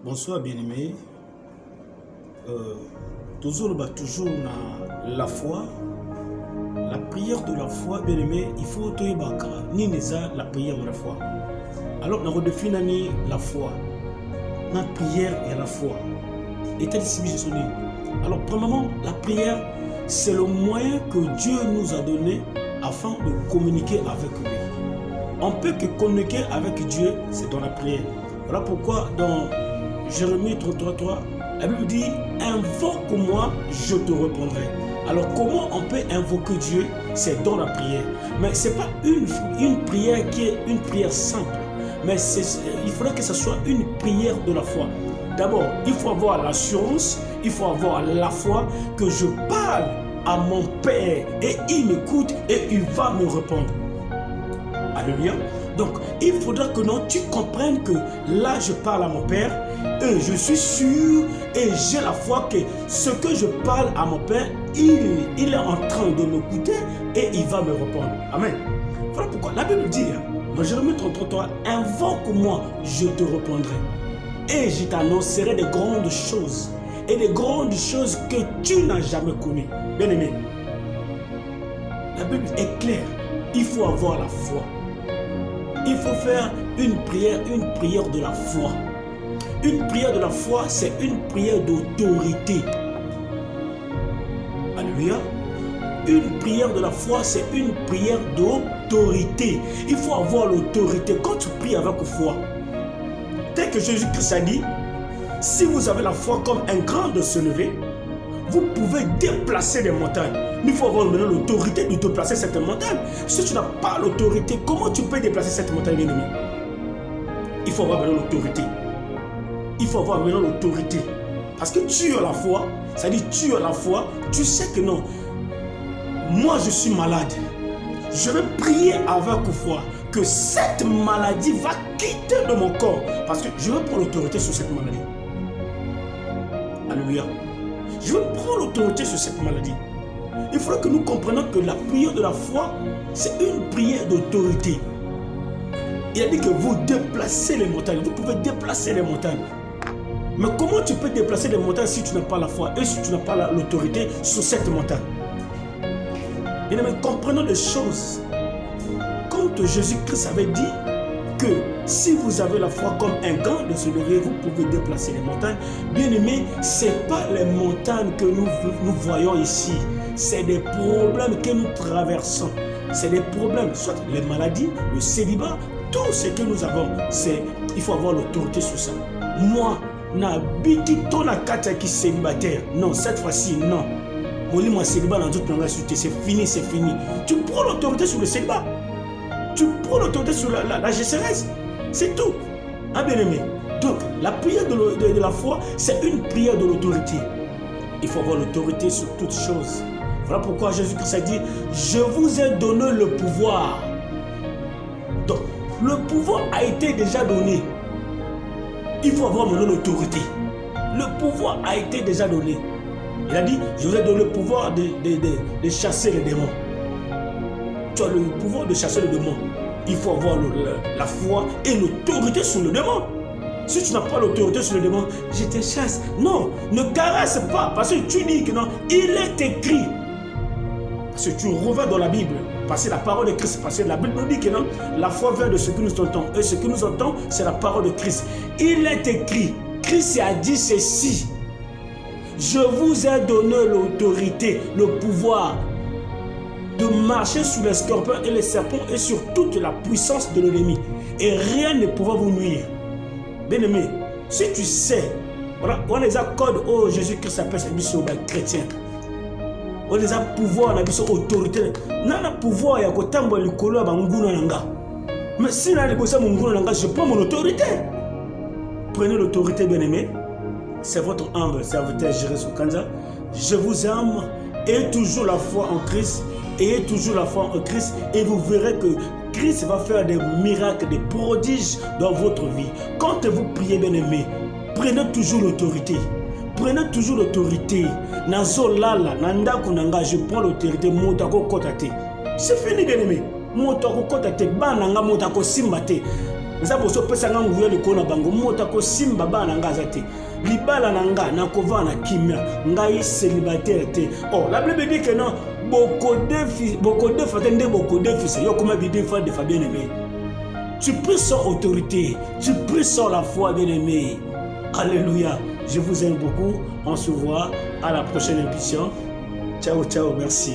Bonsoir bien-aimés. Toujours la foi. La prière de la foi, bien-aimés, il faut tout ni la prière de la foi. Alors, nous redéfinissons la foi. La prière et la foi. Alors, premièrement, la prière, c'est le moyen que Dieu nous a donné afin de communiquer avec lui. On peut que communiquer avec Dieu, c'est dans la prière. Voilà pourquoi dans Jérémie 33:3, la Bible dit « Invoque-moi, je te répondrai ». Alors comment on peut invoquer Dieu? C'est dans la prière. Mais ce n'est pas une prière qui est une prière simple. Mais il faudrait que ce soit une prière de la foi. D'abord, il faut avoir l'assurance, il faut avoir la foi que je parle à mon Père et il m'écoute et il va me répondre. Alléluia. Donc, il faudra que tu comprennes que là, je parle à mon Père et je suis sûr et j'ai la foi que ce que je parle à mon Père, il est en train de m'écouter et il va me répondre. Amen. Voilà pourquoi la Bible dit, dans Jérémie 33:3, invoque-moi, je te répondrai. Et je t'annoncerai des grandes choses et des grandes choses que tu n'as jamais connues. Bien aimé, la Bible est claire. Il faut avoir la foi. Il faut faire une prière de la foi. Une prière de la foi, c'est une prière d'autorité. Alléluia. Une prière de la foi, c'est une prière d'autorité. Il faut avoir l'autorité quand tu pries avec foi. Tel que Jésus-Christ a dit, si vous avez la foi comme un grand de se lever, vous pouvez déplacer les montagnes. Mais il faut avoir maintenant l'autorité de déplacer cette montagne. Si tu n'as pas l'autorité, comment tu peux déplacer cette montagne, bien-aimé? Il faut avoir maintenant l'autorité. Il faut avoir maintenant l'autorité. Parce que tu as la foi, c'est-à-dire tu as la foi, tu sais que non. Moi, je suis malade. Je vais prier avec foi que cette maladie va quitter de mon corps. Parce que je veux prendre l'autorité sur cette maladie. Alléluia. Je veux prendre l'autorité sur cette maladie. Il faudra que nous comprenions que la prière de la foi, c'est une prière d'autorité. Il a dit que vous déplacez les montagnes. Vous pouvez déplacer les montagnes. Mais comment tu peux déplacer les montagnes si tu n'as pas la foi et si tu n'as pas l'autorité sur cette montagne? Et nous comprenons les choses. Quand Jésus-Christ avait dit que si vous avez la foi comme un gant de se lever, vous pouvez déplacer les montagnes. Bien aimé, ce n'est pas les montagnes que nous voyons ici. C'est des problèmes que nous traversons. C'est des problèmes, soit les maladies, le célibat, tout ce que nous avons. Il faut avoir l'autorité sur ça. Moi, n'habite ton akata qui célibataire. Non, cette fois-ci, non. Moi, célibat dans toute langue, c'est fini, c'est fini. Tu prends l'autorité sur le célibat. Tu prends l'autorité sur la GCRS. C'est tout. Ah, bien aimé. Donc, la prière de la foi, c'est une prière de l'autorité. Il faut avoir l'autorité sur toutes choses. Voilà pourquoi Jésus-Christ a dit, je vous ai donné le pouvoir. Donc, le pouvoir a été déjà donné. Il faut avoir maintenant l'autorité. Le pouvoir a été déjà donné. Il a dit, je vous ai donné le pouvoir de chasser les démons. Tu as le pouvoir de chasser les démons. Il faut avoir la foi et l'autorité sur le démon. Si tu n'as pas l'autorité sur le démon, je te chasse. Non, ne caresse pas. Parce que tu dis que non, il est écrit. Parce que tu reviens dans la Bible. Parce que la parole de Christ, parce que la Bible nous dit que non, la foi vient de ce que nous entendons. Et ce que nous entendons, c'est la parole de Christ. Il est écrit. Christ a dit ceci. Je vous ai donné l'autorité, le pouvoir de marcher sur les scorpions et les serpents et sur toute la puissance de l'ennemi. Et rien ne pourra vous nuire. Bien aimé, si tu sais, voilà, on les accorde au Jésus-Christ appelle ses missions chrétiens. On les a pouvoir, on a besoin autorité. On a pouvoir, il y a quoi tant de l'école à Banguna Nanga. Mais si on a besoin de Banguna Nanga, je prends mon autorité. Prenez l'autorité, bien aimé. C'est votre humble serviteur Jéré Sokanza. Je vous aime. Ayez toujours la foi en Christ. Ayez toujours la foi en Christ. Et vous verrez que Christ va faire des miracles, des prodiges dans votre vie. Quand vous priez, bien aimé, prenez toujours l'autorité. Prenez toujours l'autorité. Nazo lala, nanda kunanga, je prends l'autorité. Motako kotate. C'est fini, bien aimé. Motako kotate. Bananga motako simbate. nzambe osopesanga nguya likolo na bango moto akosimba bana nga aza te libala na nga nakova na kimia ngai célibataire te. Oh, la Bible dit que non, beaucoup de frères nde beaucoup de fils yo comme bidé frère de bien aimé. Tu pries sans autorité, tu pries sans la foi, bien aimé. Alléluia. Je vous aime beaucoup. On se voit à la prochaine émission. Ciao, ciao, merci.